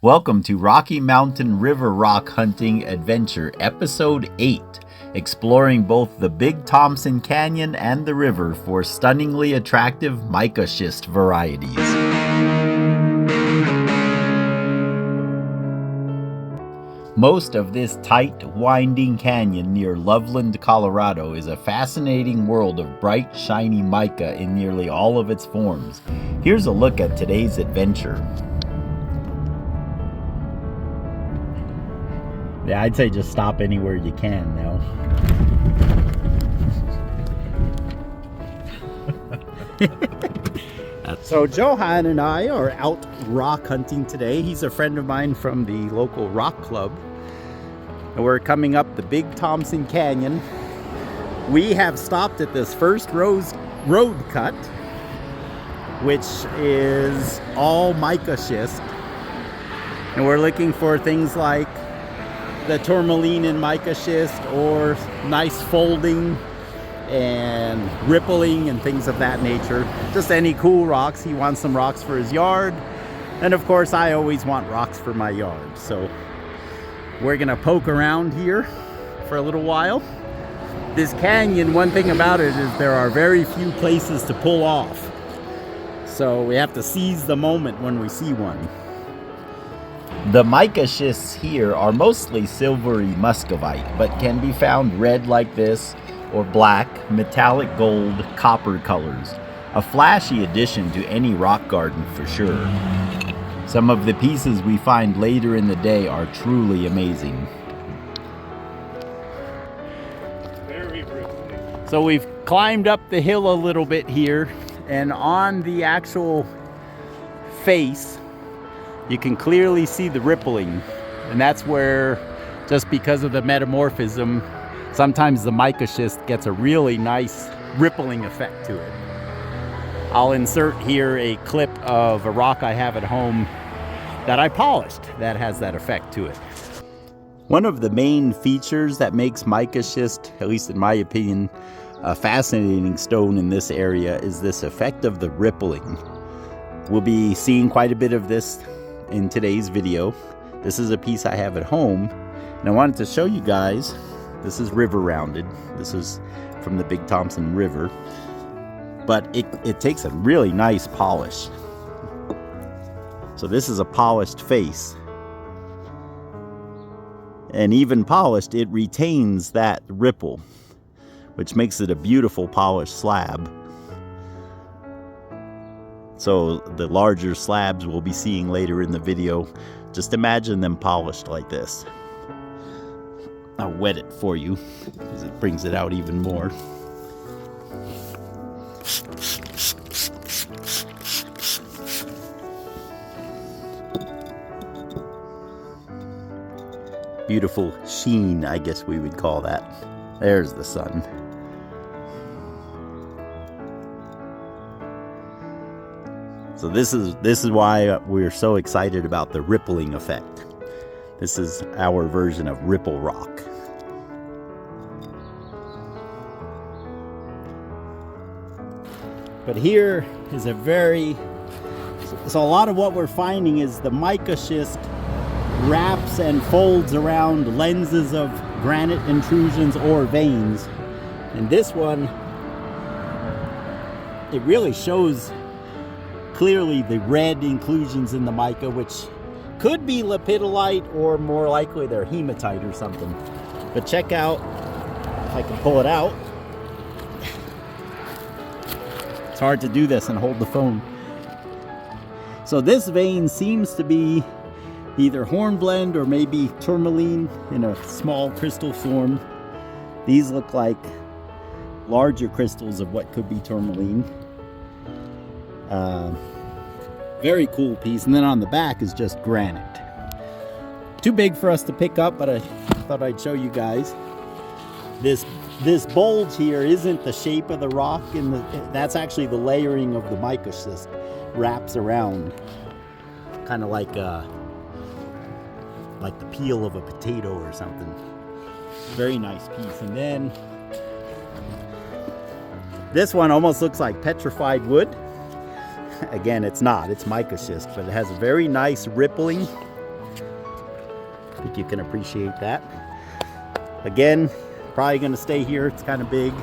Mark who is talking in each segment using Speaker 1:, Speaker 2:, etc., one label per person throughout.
Speaker 1: Welcome to Rocky Mountain River Rock Hunting Adventure, Episode 8, exploring both the Big Thompson Canyon and the river for stunningly attractive mica schist varieties. Most of this tight, winding canyon near Loveland, Colorado is a fascinating world of bright, shiny mica in nearly all of its forms. Here's a look at today's adventure. Yeah, I'd say just stop anywhere you can now. So Johan and I are out rock hunting today. He's a friend of mine from the local rock club. And we're coming up the Big Thompson Canyon. We have stopped at this first road cut, which is all mica schist. And we're looking for things like the Tourmaline in mica schist, or nice folding and rippling and things of that nature. Just any cool rocks. He wants some rocks for his yard, and of course I always want rocks for my yard. So we're gonna poke around here for a little while. This canyon, one thing about it is there are very few places to pull off, so we have to seize the moment when we see one. The mica schists here are mostly silvery muscovite, but can be found red like this, or black, metallic gold, copper colors. A flashy addition to any rock garden for sure. Some of the pieces we find later in the day are truly amazing.
Speaker 2: Very rippling.
Speaker 1: So we've climbed up the hill a little bit here, and on the actual face, you can clearly see the rippling, and that's where, just because of the metamorphism, sometimes the mica schist gets a really nice rippling effect to it. I'll insert here a clip of a rock I have at home that I polished that has that effect to it. One of the main features that makes mica schist, at least in my opinion, a fascinating stone in this area is this effect of the rippling. We'll be seeing quite a bit of this in today's video. This is a piece I have at home, and I wanted to show you guys. This is river rounded. This is from the Big Thompson River, but it takes a really nice polish. So this is a polished face, and even polished, it retains that ripple, which makes it a beautiful polished slab. So the larger slabs we'll be seeing later in the video, just imagine them polished like this. I'll wet it for you because it brings it out even more. Beautiful sheen, I guess we would call that. There's the sun. So this is why we're so excited about the rippling effect. This is our version of ripple rock. But here is so a lot of what we're finding is the mica schist wraps and folds around lenses of granite intrusions or veins. And this one, it really shows clearly the red inclusions in the mica, which could be lepidolite, or more likely they're hematite or something. But check out, if I can pull it out. It's hard to do this and hold the phone. So this vein seems to be either hornblende or maybe tourmaline in a small crystal form. These look like larger crystals of what could be tourmaline. Very cool piece. And then on the back is just granite. Too big for us to pick up, but I thought I'd show you guys. This bulge here isn't the shape of the rock, that's actually the layering of the mica schist wraps around, kind of like the peel of a potato or something. Very nice piece. And then this one almost looks like petrified wood. Again, it's not, it's mica schist, but it has a very nice rippling think you can appreciate that. Again, probably going to stay here. It's kind of big.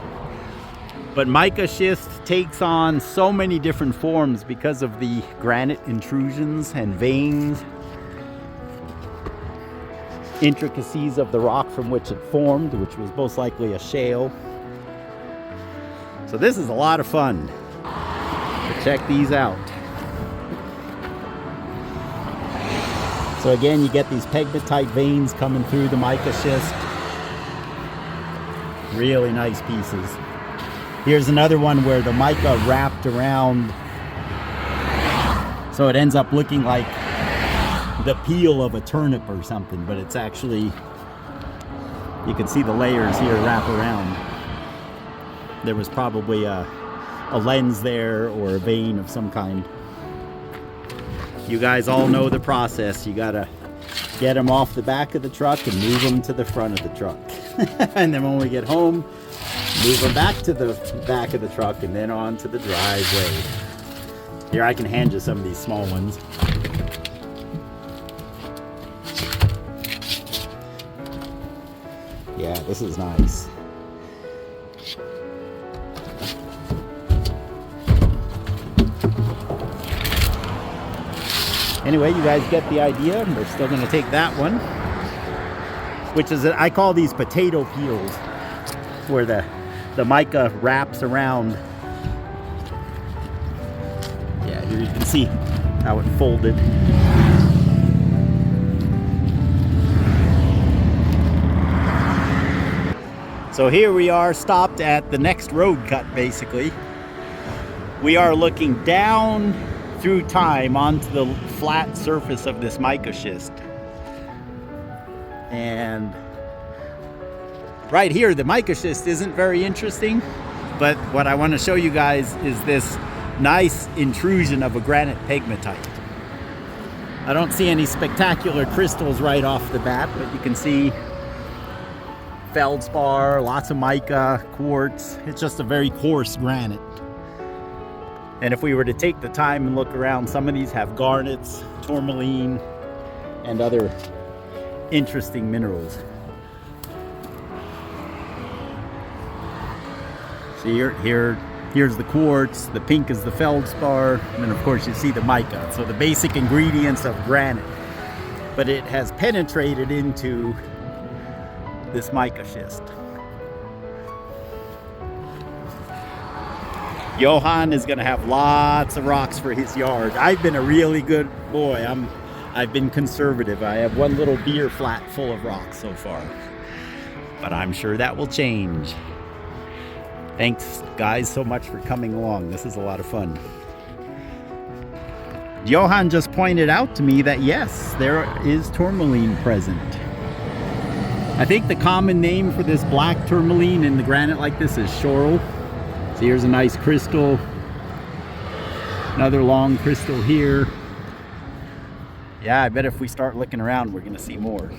Speaker 1: But mica schist takes on so many different forms because of the granite intrusions and veins, intricacies of the rock from which it formed, which was most likely a shale. So this is a lot of fun. So check these out. So again, you get these pegmatite veins coming through the mica schist. Really nice pieces. Here's another one where the mica wrapped around, so it ends up looking like the peel of a turnip or something, but it's actually, you can see the layers here wrap around. There was probably a lens there or a vein of some kind. You guys all know the process. You gotta get them off the back of the truck and move them to the front of the truck. And then when we get home, move them back to the back of the truck and then on to the driveway. Here, I can hand you some of these small ones. Yeah, this is nice. Anyway, you guys get the idea. We're still going to take that one, which is, I call these potato peels, where the mica wraps around. Yeah, here you can see how it folded. So here we are, stopped at the next road cut, basically. We are looking down through time onto the flat surface of this mica schist. And right here, the mica schist isn't very interesting, but what I want to show you guys is this nice intrusion of a granite pegmatite. I don't see any spectacular crystals right off the bat, but you can see feldspar, lots of mica, quartz. It's just a very coarse granite. And if we were to take the time and look around, some of these have garnets, tourmaline, and other interesting minerals. See here's the quartz, the pink is the feldspar, and then of course you see the mica. So the basic ingredients of granite. But it has penetrated into this mica schist. Johan is going to have lots of rocks for his yard. I've been a really good boy. I've been conservative. I have one little beer flat full of rocks so far. But I'm sure that will change. Thanks, guys, so much for coming along. This is a lot of fun. Johan just pointed out to me that yes, there is tourmaline present. I think the common name for this black tourmaline in the granite like this is schorl. So here's a nice crystal. Another long crystal here. Yeah, I bet if we start looking around, we're going to see more.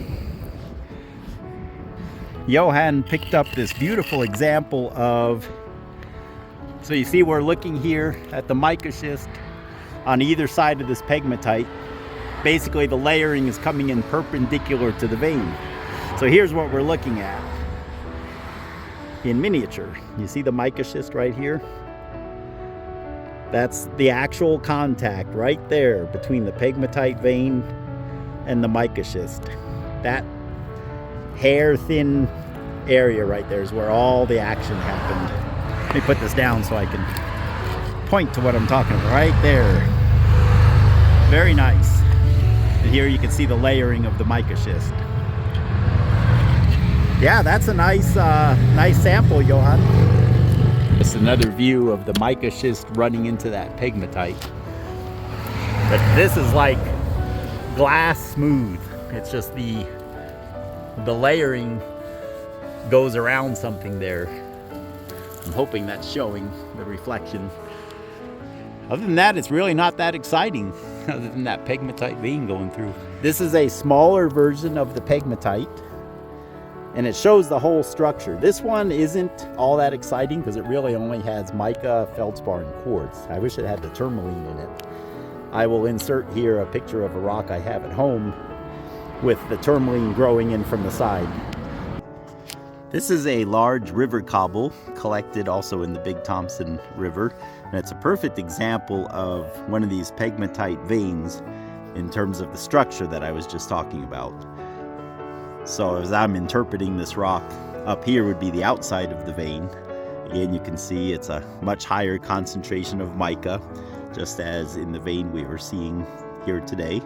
Speaker 1: Johan picked up this beautiful example of, so you see we're looking here at the mica schist on either side of this pegmatite. Basically the layering is coming in perpendicular to the vein. So here's what we're looking at in miniature. You see the mica schist right here? That's the actual contact right there between the pegmatite vein and the mica schist. That hair thin area right there is where all the action happened. Let me put this down so I can point to what I'm talking about. Right there. Very nice. And here you can see the layering of the mica schist. Yeah, that's a nice nice sample, Johan. Just another view of the mica schist running into that pegmatite. But this is like glass smooth. It's just the layering goes around something there. I'm hoping that's showing the reflection. Other than that, it's really not that exciting, other than that pegmatite vein going through. This is a smaller version of the pegmatite, and it shows the whole structure. This one isn't all that exciting because it really only has mica, feldspar, and quartz. I wish it had the tourmaline in it. I will insert here a picture of a rock I have at home with the tourmaline growing in from the side. This is a large river cobble collected also in the Big Thompson River, and it's a perfect example of one of these pegmatite veins in terms of the structure that I was just talking about. So as I'm interpreting this rock, up here would be the outside of the vein. Again, you can see it's a much higher concentration of mica, just as in the vein we were seeing here today.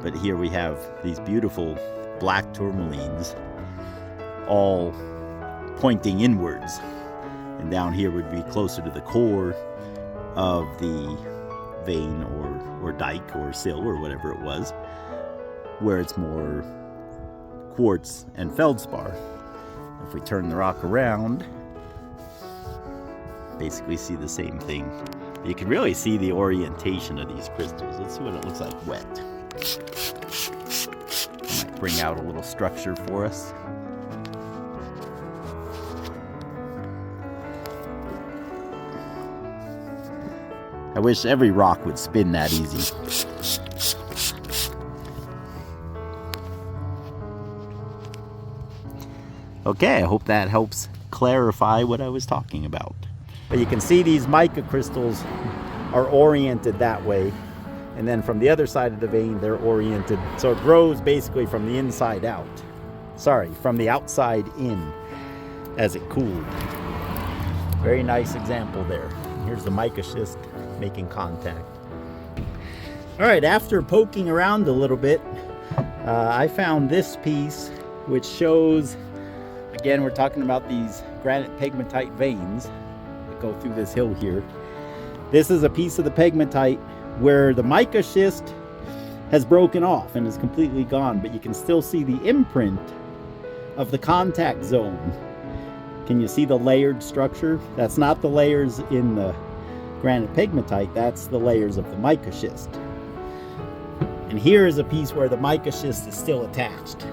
Speaker 1: But here we have these beautiful black tourmalines, all pointing inwards, and down here would be closer to the core of the vein or dike or sill or whatever it was, where it's more quartz and feldspar. If we turn the rock around, basically see the same thing. You can really see the orientation of these crystals. Let's see what it looks like wet. I might bring out a little structure for us. I wish every rock would spin that easy. Okay, I hope that helps clarify what I was talking about. But you can see these mica crystals are oriented that way. And then from the other side of the vein, they're oriented. So it grows basically from the inside out. Sorry, from the outside in as it cooled. Very nice example there. Here's the mica schist making contact. All right, after poking around a little bit, I found this piece which shows, again, we're talking about these granite pegmatite veins that go through this hill here. This is a piece of the pegmatite where the mica schist has broken off and is completely gone, but you can still see the imprint of the contact zone. Can you see the layered structure? That's not the layers in the granite pegmatite, that's the layers of the mica schist. And here is a piece where the mica schist is still attached.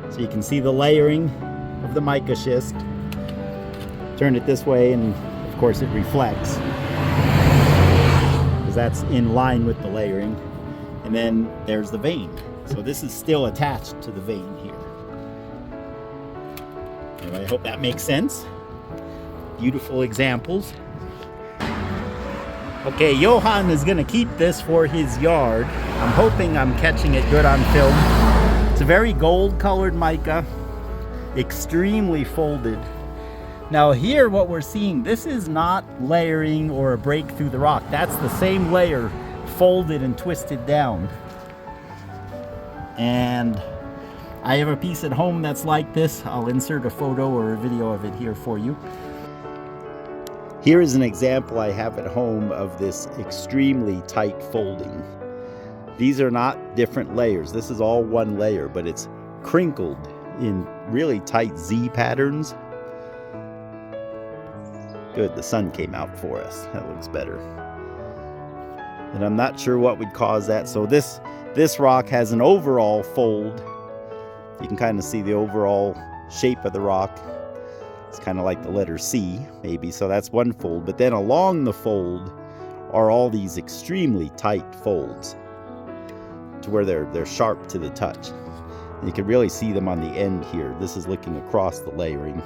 Speaker 1: So you can see the layering of the mica schist. Turn it this way and of course it reflects, because that's in line with the layering. And then there's the vein. So this is still attached to the vein here. Anyway, I hope that makes sense. Beautiful examples. Okay, Johan is gonna keep this for his yard. I'm hoping I'm catching it good on film. It's a very gold colored mica, extremely folded. Now here what we're seeing, this is not layering or a break through the rock. That's the same layer folded and twisted down. And I have a piece at home that's like this. I'll insert a photo or a video of it here for you. Here is an example I have at home of this extremely tight folding. These are not different layers. This is all one layer, but it's crinkled in really tight Z patterns. Good, the sun came out for us. That looks better. And I'm not sure what would cause that. So this rock has an overall fold. You can kind of see the overall shape of the rock. It's kind of like the letter C, maybe. So that's one fold. But then along the fold are all these extremely tight folds to where they're sharp to the touch. And you can really see them on the end here. This is looking across the layering.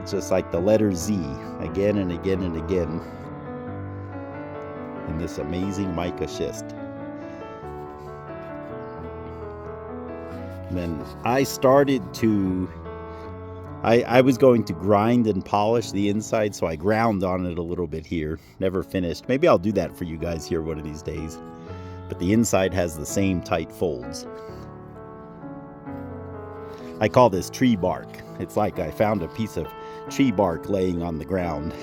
Speaker 1: It's just like the letter Z again and again and again in this amazing mica schist. And then I started to, I was going to grind and polish the inside, so I ground on it a little bit here. Never finished. Maybe I'll do that for you guys here one of these days. But the inside has the same tight folds. I call this tree bark. It's like I found a piece of tree bark laying on the ground.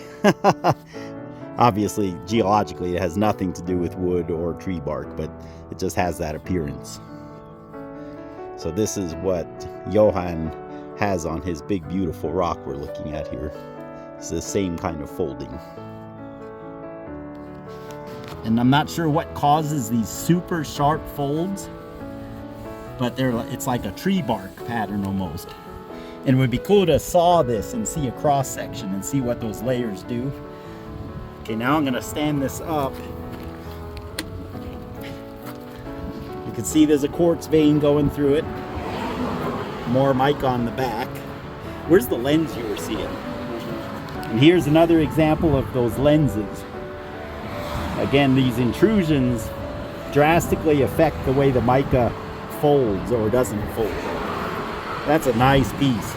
Speaker 1: Obviously, geologically, it has nothing to do with wood or tree bark, but it just has that appearance. So this is what Johan has on his big, beautiful rock we're looking at here. It's the same kind of folding. And I'm not sure what causes these super sharp folds, but it's like a tree bark pattern almost. And it would be cool to saw this and see a cross section and see what those layers do. Okay, now I'm gonna stand this up You can see there's a quartz vein going through it. More mica on the back. Where's the lens you were seeing? And here's another example of those lenses. Again, these intrusions drastically affect the way the mica folds or doesn't fold. That's a nice piece.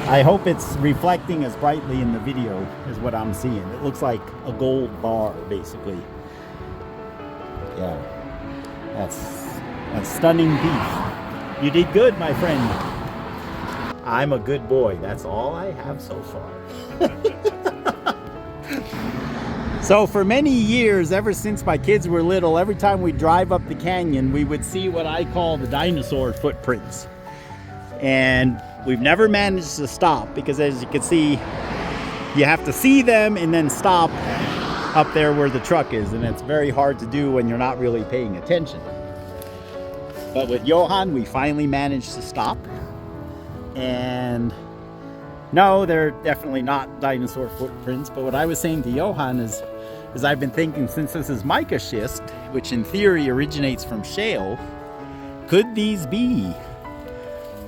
Speaker 1: I hope it's reflecting as brightly in the video as what I'm seeing. It looks like a gold bar, basically. Yeah, that's a stunning piece. You did good, my friend. I'm a good boy. That's all I have so far. So for many years, ever since my kids were little, every time we drive up the canyon, we would see what I call the dinosaur footprints. And we've never managed to stop because, as you can see, you have to see them and then stop up there where the truck is. And it's very hard to do when you're not really paying attention. But with Johan, we finally managed to stop. And no, they're definitely not dinosaur footprints. But what I was saying to Johan is I've been thinking, since this is Mica Schist, which in theory originates from shale, could these be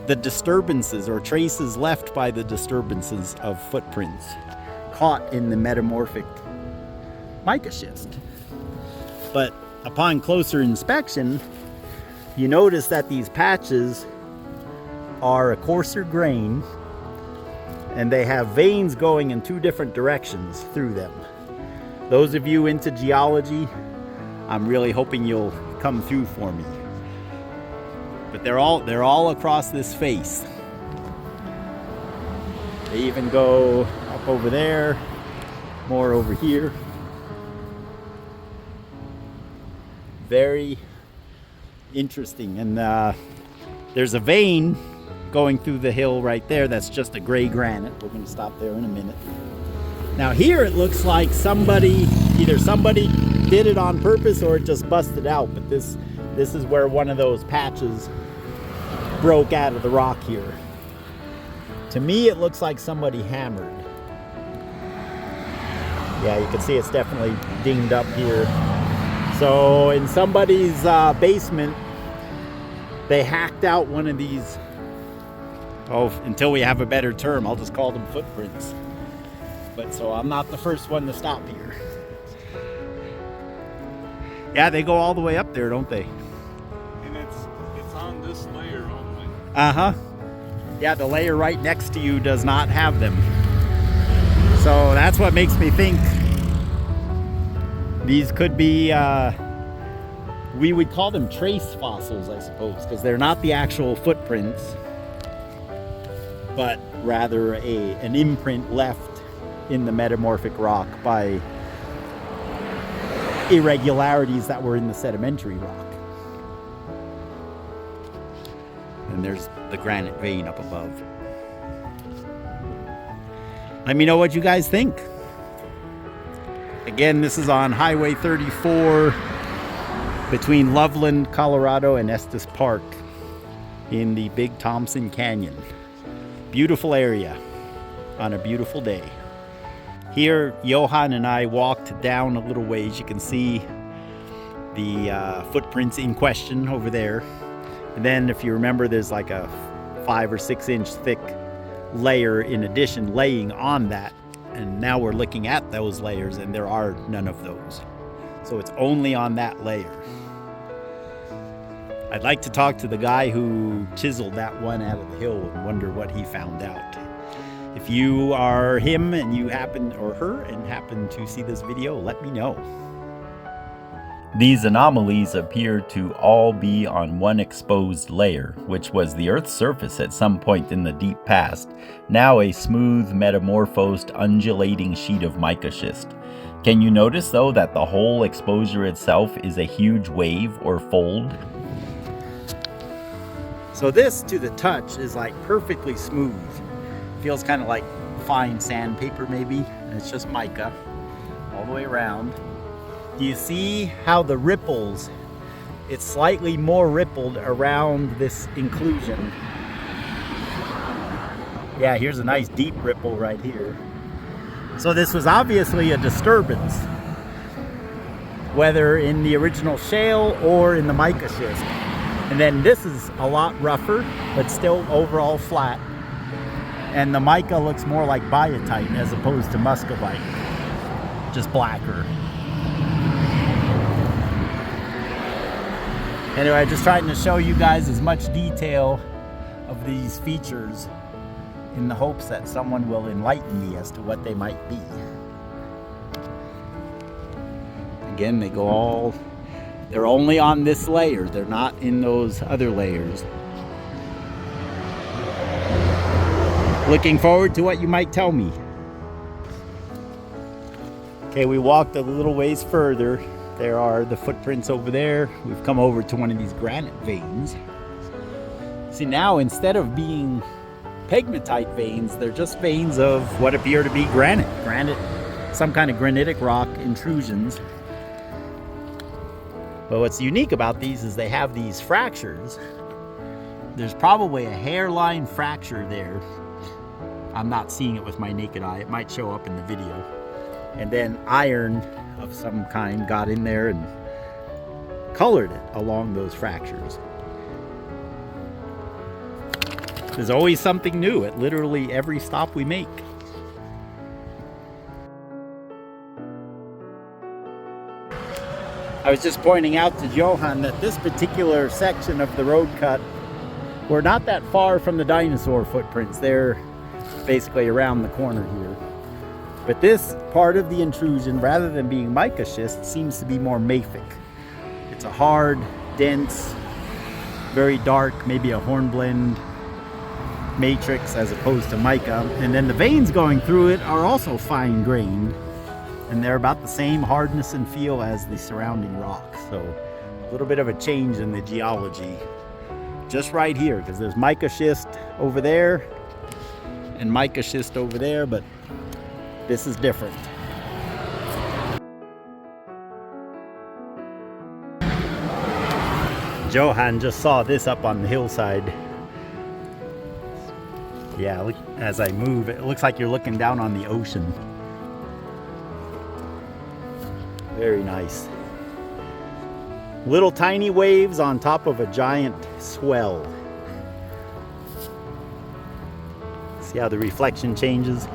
Speaker 1: the disturbances or traces left by the disturbances of footprints caught in the metamorphic Mica Schist? But upon closer inspection, you notice that these patches are a coarser grain and they have veins going in two different directions through them. Those of you into geology, I'm really hoping you'll come through for me. But they're all across this face. They even go up over there, more over here. Very interesting. And there's a vein going through the hill right there. That's just a gray granite. We're going to stop there in a minute. Now here it looks like either somebody did it on purpose or it just busted out. But this is where one of those patches broke out of the rock here. To me, it looks like somebody hammered. Yeah, you can see it's definitely dinged up here. So in somebody's basement, they hacked out one of these. Oh, until we have a better term, I'll just call them footprints. But so I'm not the first one to stop here. Yeah, they go all the way up there, don't they?
Speaker 2: And it's on this layer only.
Speaker 1: Uh-huh. Yeah, the layer right next to you does not have them. So that's what makes me think these could be, we would call them trace fossils, I suppose, because they're not the actual footprints, but rather an imprint left in the metamorphic rock by irregularities that were in the sedimentary rock. And there's the granite vein up above. Let me know what you guys think. Again, this is on Highway 34 between Loveland, Colorado and Estes Park in the Big Thompson Canyon. Beautiful area on a beautiful day. Here, Johan and I walked down a little ways. You can see the footprints in question over there. And then if you remember, there's like a 5 or 6 inch thick layer in addition laying on that. And now we're looking at those layers and there are none of those. So it's only on that layer. I'd like to talk to the guy who chiseled that one out of the hill and wonder what he found out. If you are him and you happen, or her, and happen to see this video, let me know.
Speaker 3: These anomalies appear to all be on one exposed layer, which was the Earth's surface at some point in the deep past, now a smooth, metamorphosed, undulating sheet of mica schist. Can you notice though that the whole exposure itself is a huge wave or fold?
Speaker 1: So this, to the touch, is like perfectly smooth. Feels kind of like fine sandpaper maybe, and it's just mica all the way around. Do you see how the ripples, it's slightly more rippled around this inclusion. Yeah, here's a nice deep ripple right here. So this was obviously a disturbance. whether in the original shale or in the mica schist. And then this is a lot rougher, but still overall flat. And the mica looks more like biotite as opposed to muscovite, just blacker. Anyway, just trying to show you guys as much detail of these features in the hopes that someone will enlighten me as to what they might be. Again, they go all, they're only on this layer. They're not in those other layers. Looking forward to what you might tell me. Okay, we walked a little ways further. There are the footprints over there. We've come over to one of these granite veins. See, now instead of being pegmatite veins, they're just veins of what appear to be granite. Granite, some kind of granitic rock intrusions. But what's unique about these is they have these fractures. There's probably a hairline fracture there. I'm not seeing it with my naked eye. It might show up in the video. And then iron of some kind got in there and colored it along those fractures. There's always something new at literally every stop we make. I was just pointing out to Johan that this particular section of the road cut, we're not that far from the dinosaur footprints. They're basically around the corner here. But this part of the intrusion, rather than being mica schist, seems to be more mafic. It's a hard, dense, very dark, maybe a hornblende matrix as opposed to mica. And then the veins going through it are also fine-grained, and they're about the same hardness and feel as the surrounding rock. So a little bit of a change in the geology just right here, because there's mica schist over there and mica schist over there, but this is different. Johan just saw this up on the hillside. Yeah, look, as I move, it looks like you're looking down on the ocean. Very nice. Little tiny waves on top of a giant swell. See how the reflection changes?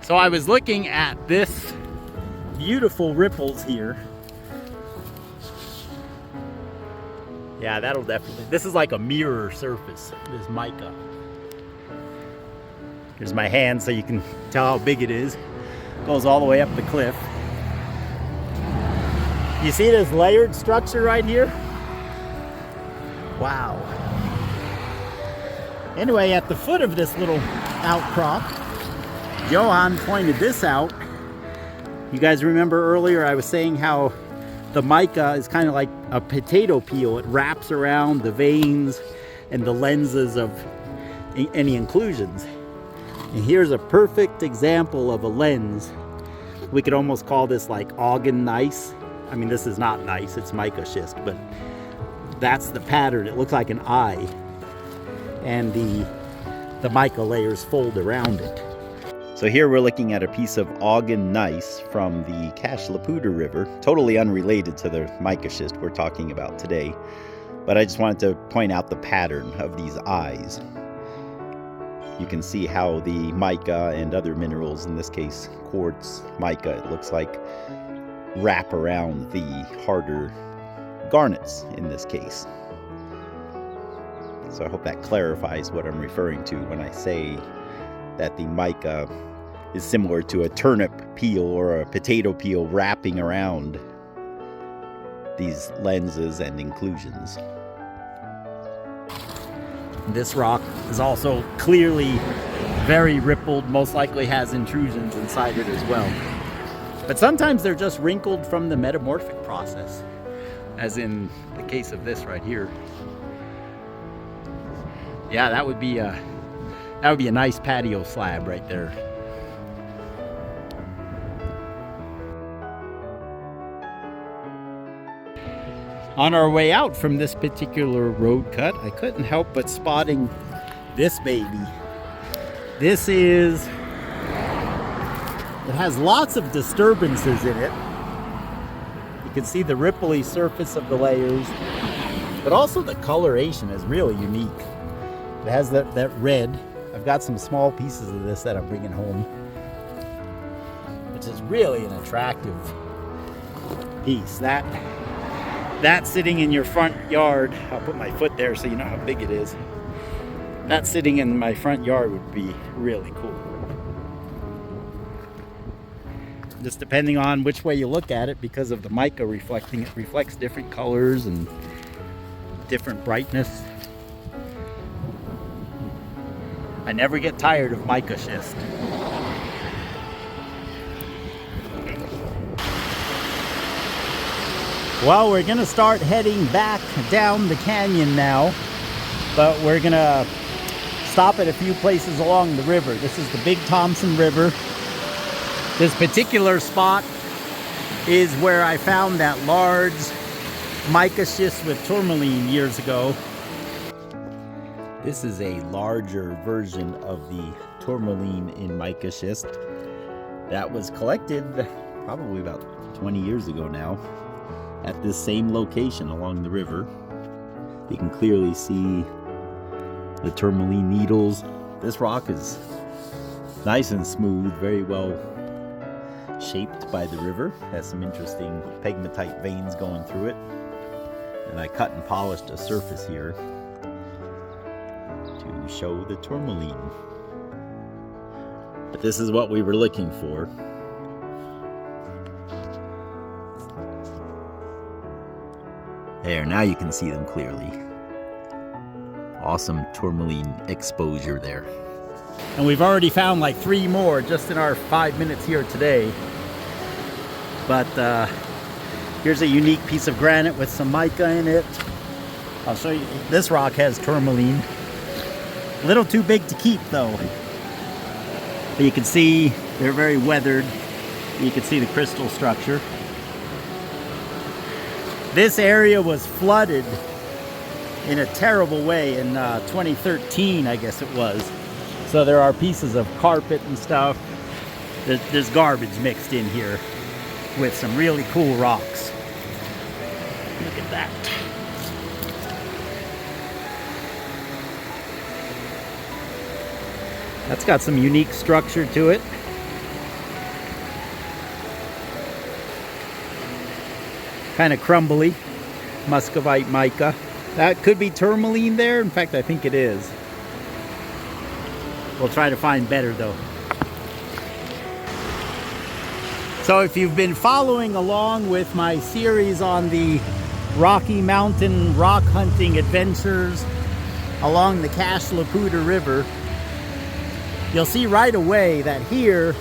Speaker 1: So I was looking at this beautiful ripples here. Yeah, that'll definitely, this is like a mirror surface, this mica. Here's my hand so you can tell how big it is. Goes all the way up the cliff. You see this layered structure right here? Wow. Anyway, at the foot of this little outcrop, Johan pointed this out. You guys remember earlier I was saying how the mica is kind of like a potato peel. It wraps around the veins and the lenses of any inclusions. And here's a perfect example of a lens. We could almost call this like Ogden gneiss. I mean, this is not gneiss, it's mica schist, but that's the pattern. It looks like an eye. And the mica layers fold around it.
Speaker 3: So here we're looking at a piece of Ogden gneiss from the Cache-la-Poudre River, totally unrelated to the mica schist we're talking about today. But I just wanted to point out the pattern of these eyes. You can see how the mica and other minerals, in this case quartz, mica, it looks like, wrap around the harder garnets in this case. So I hope that clarifies what I'm referring to when I say that the mica is similar to a turnip peel or a potato peel wrapping around these lenses and inclusions.
Speaker 1: This rock is also clearly very rippled, most likely has intrusions inside it as well. But sometimes they're just wrinkled from the metamorphic process, as in the case of this right here. Yeah, that would be a nice patio slab right there. On our way out from this particular road cut, I couldn't help but spotting this baby. This is, it has lots of disturbances in it. You can see the ripply surface of the layers, but also the coloration is really unique. It has that red. I've got some small pieces of this that I'm bringing home, which is really an attractive piece. That sitting in your front yard, I'll put my foot there so you know how big it is. That sitting in my front yard would be really cool. Just depending on which way you look at it, because of the mica reflecting, it reflects different colors and different brightness. I never get tired of mica schist. Well, we're gonna start heading back down the canyon now, but we're gonna stop at a few places along the river. This is the Big Thompson River. This particular spot is where I found that large mica schist with tourmaline years ago. This is a larger version of the tourmaline in mica schist that was collected probably about 20 years ago now at this same location along the river. You can clearly see the tourmaline needles. This rock is nice and smooth, very well shaped by the river. Has some interesting pegmatite veins going through it. And I cut and polished a surface here to show the tourmaline. But this is what we were looking for. There, now you can see them clearly. Awesome tourmaline exposure there. And we've already found like 3 more just in our 5 minutes here today. But here's a unique piece of granite with some mica in it. I'll show you. This rock has tourmaline. A little too big to keep though. But you can see they're very weathered. You can see the crystal structure. This area was flooded in a terrible way in 2013, I guess it was. So there are pieces of carpet and stuff. There's garbage mixed in here with some really cool rocks. Look at that. That's got some unique structure to it. Kind of crumbly, muscovite mica. That could be tourmaline there. In fact, I think it is. We'll try to find better though. So if you've been following along with my series on the Rocky Mountain rock hunting adventures along the Cache La Poudre River, you'll see right away that here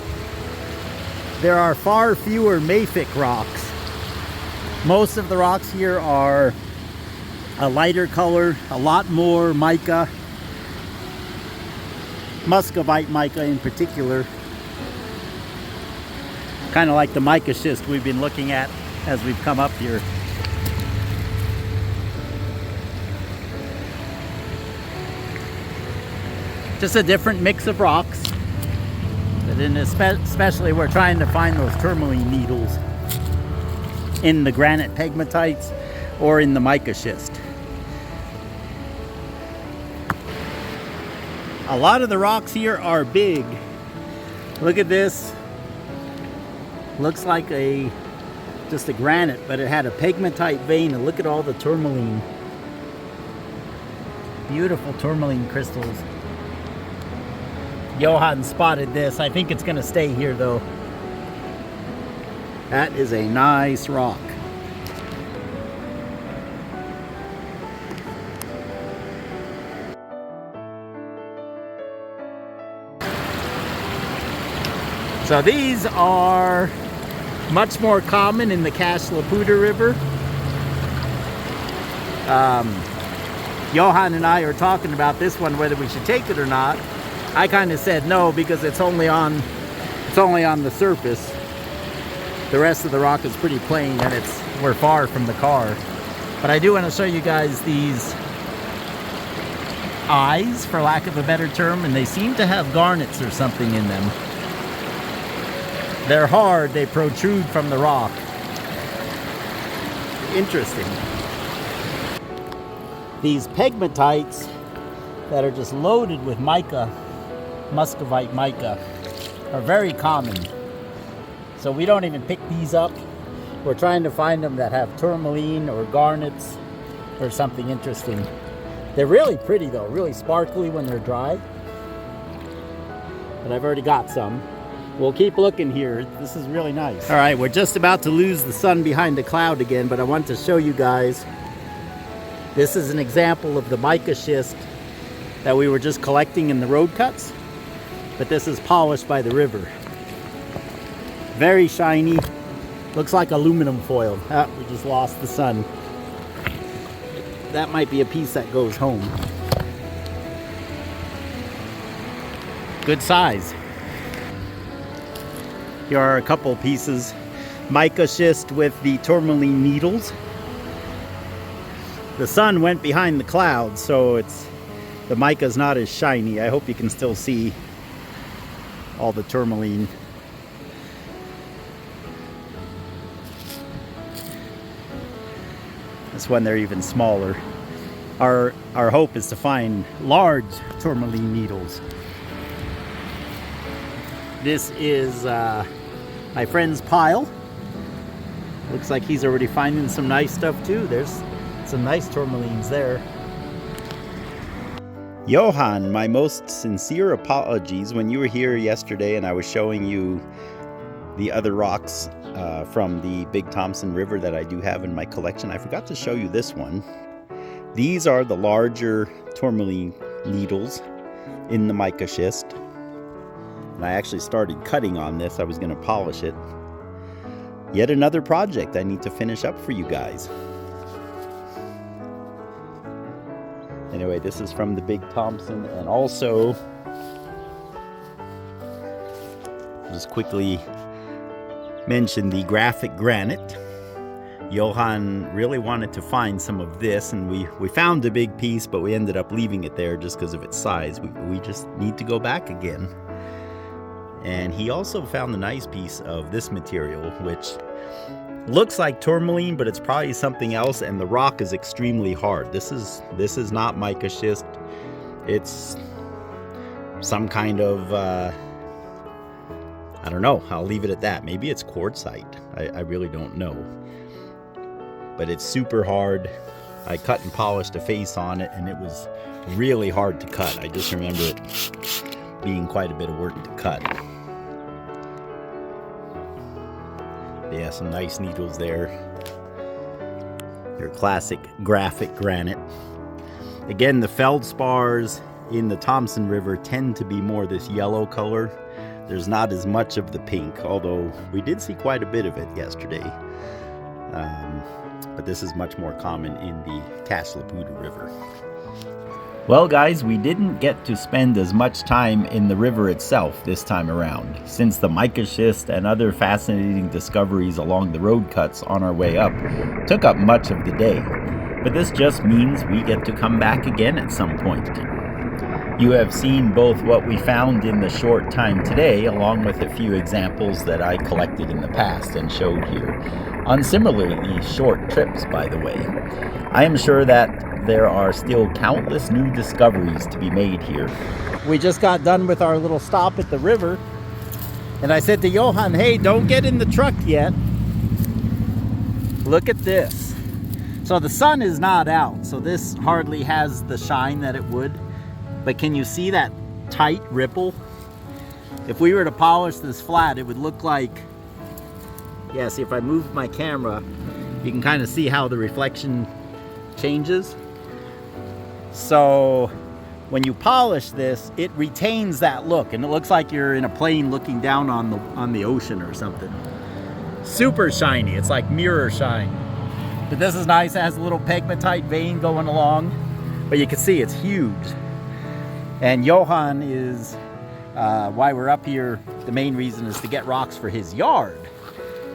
Speaker 1: there are far fewer mafic rocks. Most of the rocks here are a lighter color, a lot more mica, muscovite mica in particular. Kind of like the mica schist we've been looking at as we've come up here. Just a different mix of rocks. But then especially we're trying to find those tourmaline needles in the granite pegmatites or in the mica schist. A lot of the rocks here are big. Look at this. Looks like just a granite, but it had a pegmatite vein, and look at all the tourmaline. Beautiful tourmaline crystals. Johan spotted this. I think it's gonna stay here though. That is a nice rock. So these are much more common in the Cache La Poudre River. Johan and I are talking about this one, whether we should take it or not. I kind of said no because it's only on the surface. The rest of the rock is pretty plain, and we're far from the car. But I do want to show you guys these eyes, for lack of a better term, and they seem to have garnets or something in them. They're hard, they protrude from the rock. Interesting. These pegmatites that are just loaded with mica, muscovite mica, are very common. So we don't even pick these up. We're trying to find them that have tourmaline or garnets or something interesting. They're really pretty though, really sparkly when they're dry. But I've already got some. We'll keep looking here. This is really nice. All right, we're just about to lose the sun behind the cloud again, but I want to show you guys. This is an example of the mica schist that we were just collecting in the road cuts, but this is polished by the river. Very shiny. Looks like aluminum foil. Ah, we just lost the sun. That might be a piece that goes home. Good size. Here are a couple pieces. Mica schist with the tourmaline needles. The sun went behind the clouds, so the mica's not as shiny. I hope you can still see all the tourmaline. This one, they're even smaller. Our hope is to find large tourmaline needles. This is my friend's pile. Looks like he's already finding some nice stuff too. There's some nice tourmalines there.
Speaker 3: Johan, my most sincere apologies. When you were here yesterday and I was showing you the other rocks from the Big Thompson River that I do have in my collection, I forgot to show you this one. These are the larger tourmaline needles in the mica schist. And I actually started cutting on this. I was going to polish it. Yet another project I need to finish up for you guys. Anyway, this is from the Big Thompson, and also just quickly mention the graphic granite. Johan really wanted to find some of this, and we found a big piece, but we ended up leaving it there just because of its size. We just need to go back again. And he also found a nice piece of this material, which looks like tourmaline, but it's probably something else, and the rock is extremely hard. This is not mica schist. It's some kind of I don't know. I'll leave it at that. Maybe it's quartzite. I really don't know. But it's super hard. I cut and polished a face on it, and it was really hard to cut. I just remember it being quite a bit of work to cut. Yeah, some nice needles there. Your classic graphic granite. Again, the feldspars in the Thompson River tend to be more this yellow color. There's not as much of the pink, although we did see quite a bit of it yesterday. But this is much more common in the Cashlaputa River. Well guys, we didn't get to spend as much time in the river itself this time around, since the mica schist and other fascinating discoveries along the road cuts on our way up took up much of the day. But this just means we get to come back again at some point. You have seen both what we found in the short time today, along with a few examples that I collected in the past and showed here, on similarly short trips, by the way. I am sure that there are still countless new discoveries to be made here.
Speaker 1: We just got done with our little stop at the river, and I said to Johan, hey, don't get in the truck yet. Look at this. So the sun is not out, so this hardly has the shine that it would. But can you see that tight ripple? If we were to polish this flat, it would look like, yeah, see if I move my camera, you can kind of see how the reflection changes. So when you polish this, it retains that look, and it looks like you're in a plane looking down on the ocean or something. Super shiny, it's like mirror shine. But this is nice, it has a little pegmatite vein going along, but you can see it's huge. And Johan is, why we're up here, the main reason is to get rocks for his yard.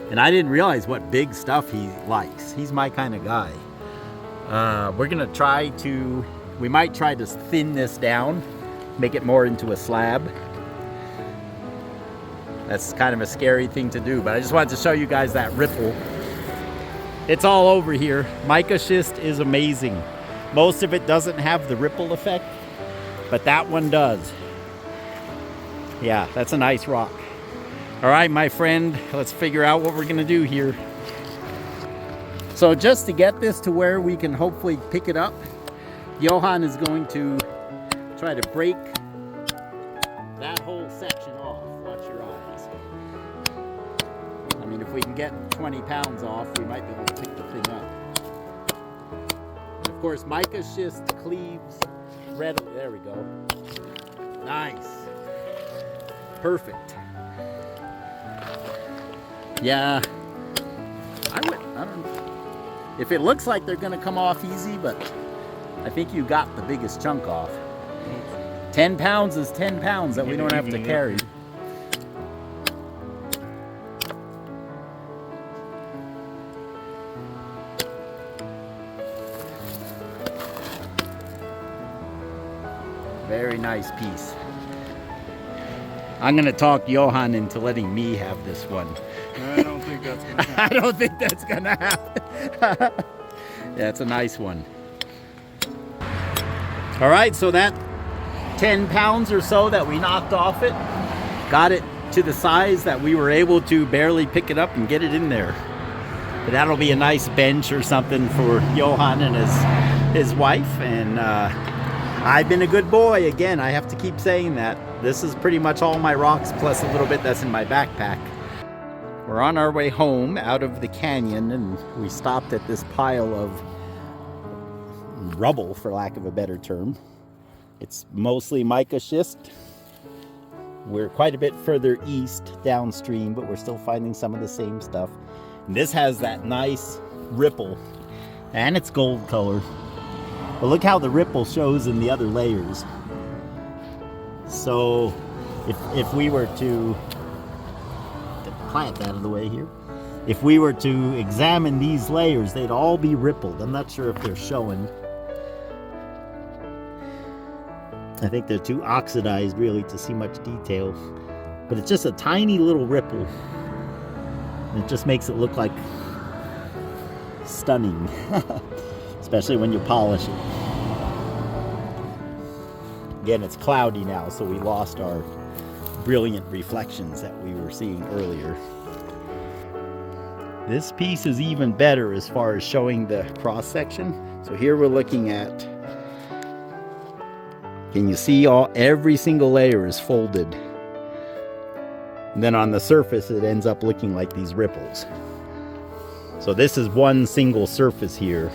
Speaker 1: And I didn't realize what big stuff he likes. He's my kind of guy. We're gonna try to We might try to thin this down, make it more into a slab. That's kind of a scary thing to do, but I just wanted to show you guys that ripple. It's all over here. Mica schist is amazing. Most of it doesn't have the ripple effect, but that one does. Yeah, that's a nice rock. All right, my friend, let's figure out what we're gonna do here. So just to get this to where we can hopefully pick it up, Johan is going to try to break that whole section off. Watch your eyes. I mean, if we can get 20 pounds off, we might be able to pick the thing up. And of course, mica schist cleaves readily. There we go. Nice. Perfect. Yeah. I don't know. If it looks like they're going to come off easy, but I think you got the biggest chunk off. 10 pounds is 10 pounds that we don't have to carry. Very nice piece. I'm going to talk Johan into letting me have this one.
Speaker 2: I don't think that's going to happen.
Speaker 1: I don't think that's going to happen. Yeah, it's a nice one. All right, so that 10 pounds or so that we knocked off it, got it to the size that we were able to barely pick it up and get it in there. But that'll be a nice bench or something for Johan and his wife. And I've been a good boy. Again, I have to keep saying that. This is pretty much all my rocks plus a little bit that's in my backpack. We're on our way home out of the canyon, and we stopped at this pile of rubble, for lack of a better term. It's mostly mica schist. We're quite a bit further east downstream, but we're still finding some of the same stuff. And this has that nice ripple, and it's gold color. But look how the ripple shows in the other layers. So if we were to plant that out of the way here, if we were to examine these layers, they'd all be rippled. I'm not sure if they're showing. I think they're too oxidized really to see much detail, but it's just a tiny little ripple. And it just makes it look like stunning, especially when you polish it. Again, it's cloudy now, so we lost our brilliant reflections that we were seeing earlier. This piece is even better as far as showing the cross section. So here we're looking at, can you see every single layer is folded? And then on the surface it ends up looking like these ripples. So this is one single surface here,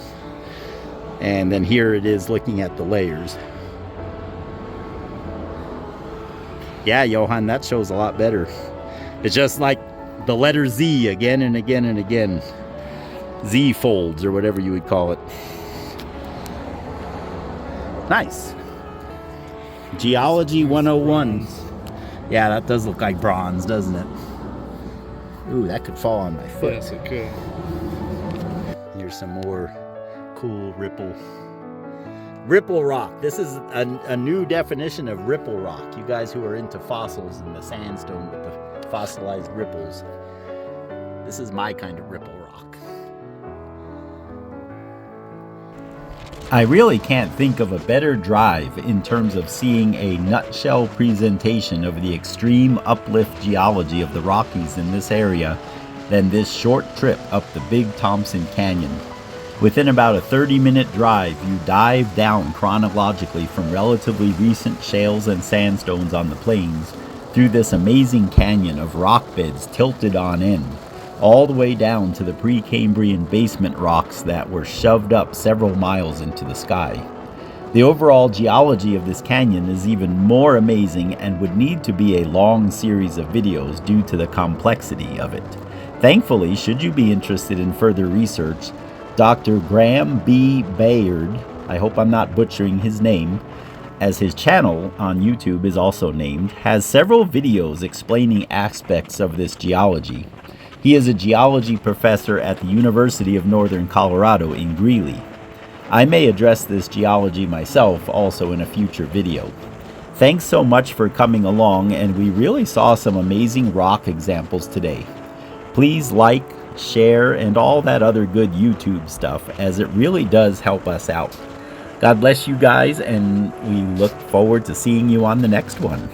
Speaker 1: and then here it is looking at the layers. Yeah, Johan, that shows a lot better. It's just like the letter Z again and again and again. Z folds, or whatever you would call it. Nice. Geology 101. Yeah, that does look like bronze, doesn't it? Ooh, that could fall on my foot.
Speaker 2: Yes, it could.
Speaker 1: Here's some more cool ripple rock. This is a new definition of ripple rock. You guys who are into fossils and the sandstone with the fossilized ripples, this is my kind of ripple rock.
Speaker 3: I really can't think of a better drive in terms of seeing a nutshell presentation of the extreme uplift geology of the Rockies in this area than this short trip up the Big Thompson Canyon. Within about a 30-minute drive, you dive down chronologically from relatively recent shales and sandstones on the plains through this amazing canyon of rock beds tilted on end, all the way down to the Precambrian basement rocks that were shoved up several miles into the sky. The overall geology of this canyon is even more amazing and would need to be a long series of videos due to the complexity of it. Thankfully, should you be interested in further research, Dr. Graham B. Bayard, I hope I'm not butchering his name, as his channel on YouTube is also named, has several videos explaining aspects of this geology. He is a geology professor at the University of Northern Colorado in Greeley. I may address this geology myself also in a future video. Thanks so much for coming along, and we really saw some amazing rock examples today. Please like, share, and all that other good YouTube stuff, as it really does help us out. God bless you guys, and we look forward to seeing you on the next one.